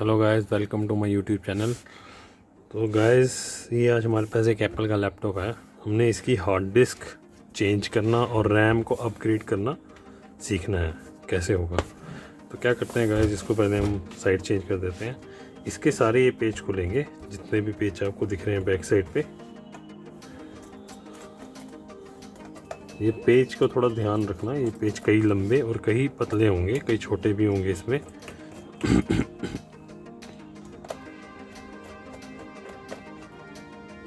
Hello guys, welcome to my YouTube channel. तो guys, ये आज हमारे पास एक एप्पल का लैपटॉप है। हमने इसकी हार्ड डिस्क चेंज करना और रैम को अपग्रेड करना सीखना है कैसे होगा। तो क्या करते हैं गाइस, इसको पहले हम साइड चेंज कर देते हैं। इसके सारे ये पेज खुलेंगे, जितने भी पेज आपको दिख रहे हैं बैक साइड पे। ये पेज को थोड़ा ध्यान रखना, ये पेज कई लंबे और कई पतले होंगे, कई छोटे भी होंगे इसमें।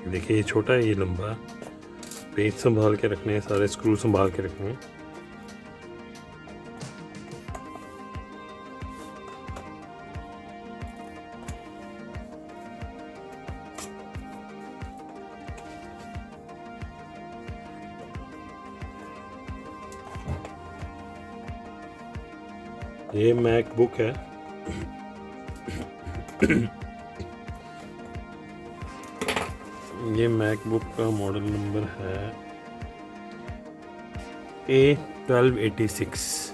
देखिए, ये छोटा है, ये लंबा है। पेज संभाल के रखने हैं, सारे स्क्रू संभाल के रखने हैं। ये मैकबुक है। ये मैकबुक का मॉडल नंबर है A1286।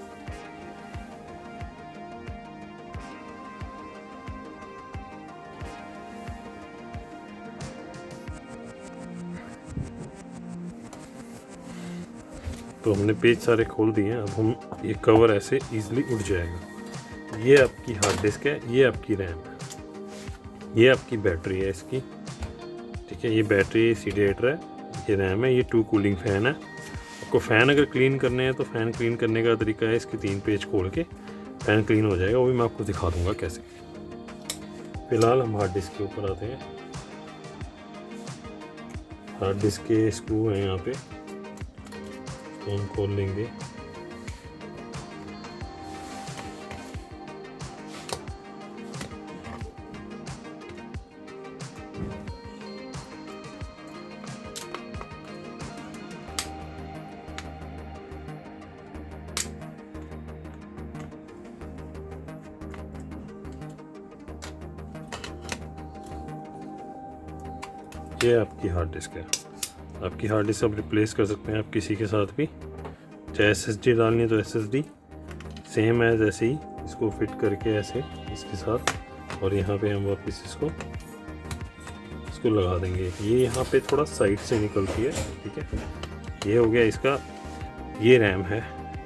तो हमने पेज सारे खोल दिए हैं। अब हम ये कवर ऐसे इजीली उठ जाएगा। ये आपकी हार्ड डिस्क है, ये आपकी रैम है, ये आपकी बैटरी है इसकी। ठीक है, ये बैटरी CD8 है, ये रैम है, ये 2 कूलिंग फ़ैन है। आपको फ़ैन अगर क्लीन करने हैं तो फ़ैन क्लीन करने का तरीका है, इसके 3 पेज खोल के फ़ैन क्लीन हो जाएगा। वो भी मैं आपको दिखा दूंगा कैसे। फ़िलहाल हम हार्ड डिस्क के ऊपर आते हैं। हार्ड डिस्क के स्क्रू हैं यहाँ पे, तो हम खोल लेंगे। ये आपकी हार्ड डिस्क है। आपकी हार्ड डिस्क आप रिप्लेस कर सकते हैं आप किसी के साथ भी। चाहे SSD डालनी है तो SSD सेम एज ऐसे ही इसको फिट करके ऐसे इसके साथ, और यहाँ पे हम वापस इसको लगा देंगे। ये यहाँ पे थोड़ा साइड से निकलती है। ठीक है, ये हो गया इसका। ये रैम है,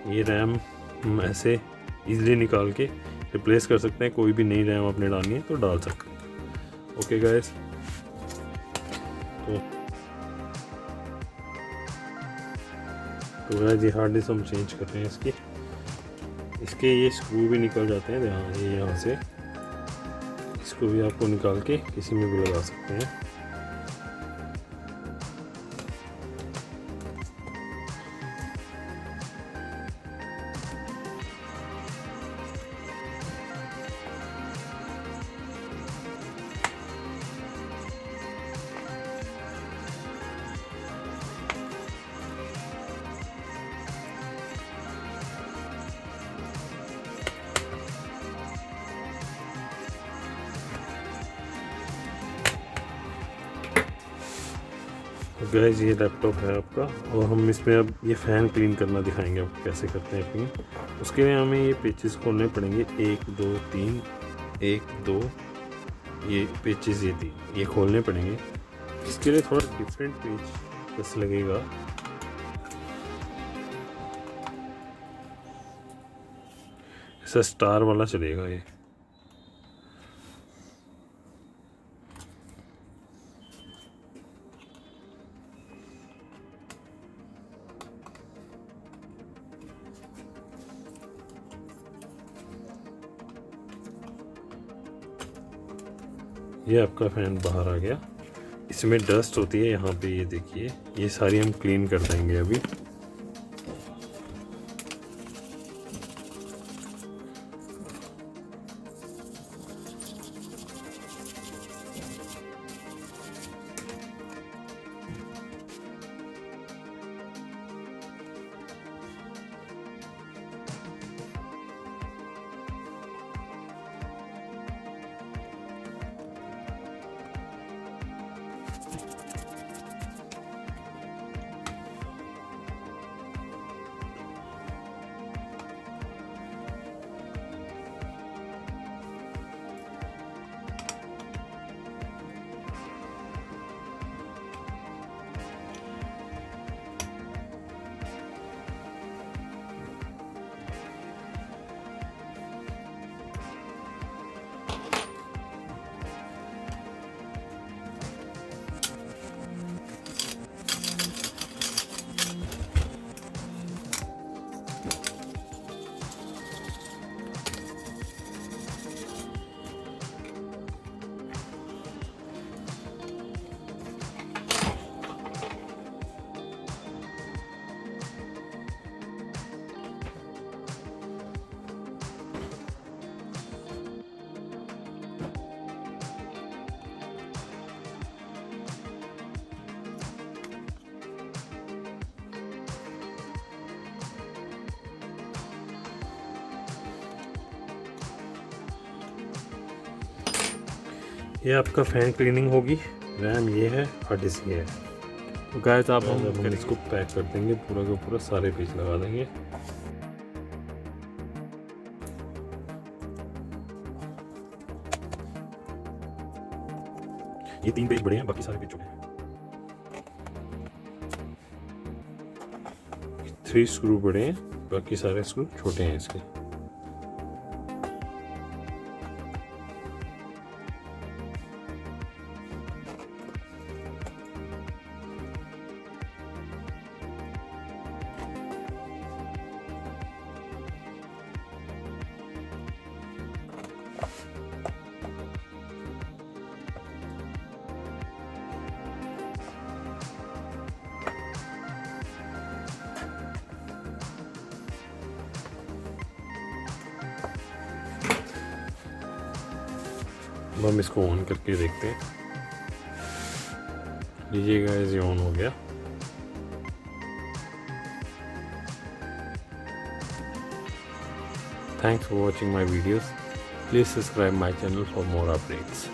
ये रैम हम ऐसे इजीली निकाल के रिप्लेस कर सकते हैं। कोई भी नई रैम आपने डालनी है तो डाल सकते हैं। ओके गाइस, तो गाइस, ये हार्ड डिस्क हम चेंज कर रहे हैं। इसके ये स्क्रू भी निकल जाते हैं। ये यहाँ से इसको भी आपको निकाल के किसी में भी लगा सकते हैं। तो गाइस, ये लैपटॉप है आपका, और हम इसमें अब ये फ़ैन क्लीन करना दिखाएंगे आपको कैसे करते हैं क्लीन। उसके लिए हमें ये पेचेस खोलने पड़ेंगे। 1 2 3, 1 2, ये पेचेस, ये 3 ये खोलने पड़ेंगे। इसके लिए थोड़ा डिफरेंट पेज बस लगेगा। ऐसा स्टार वाला चलेगा ये। ये आपका फ़ैन बाहर आ गया। इसमें डस्ट होती है यहाँ पे, ये देखिए, ये सारी हम क्लीन कर देंगे अभी। ये आपका फैन क्लीनिंग होगी। रैम ये है, हार्ड डिस्क ये है। तो गाइस आप हम इसको पैक कर देंगे, पूरा का पूरा सारे पेज लगा देंगे। ये 3 पेज बड़े हैं, बाकी सारे पेज छोटे हैं। 3 स्क्रू बड़े हैं, बाकी सारे स्क्रू छोटे हैं इसके। अब हम इसको ऑन करके देखते हैं। लीजिएगा, ये ऑन हो गया। Thanks for watching my videos. Please subscribe my channel for more updates.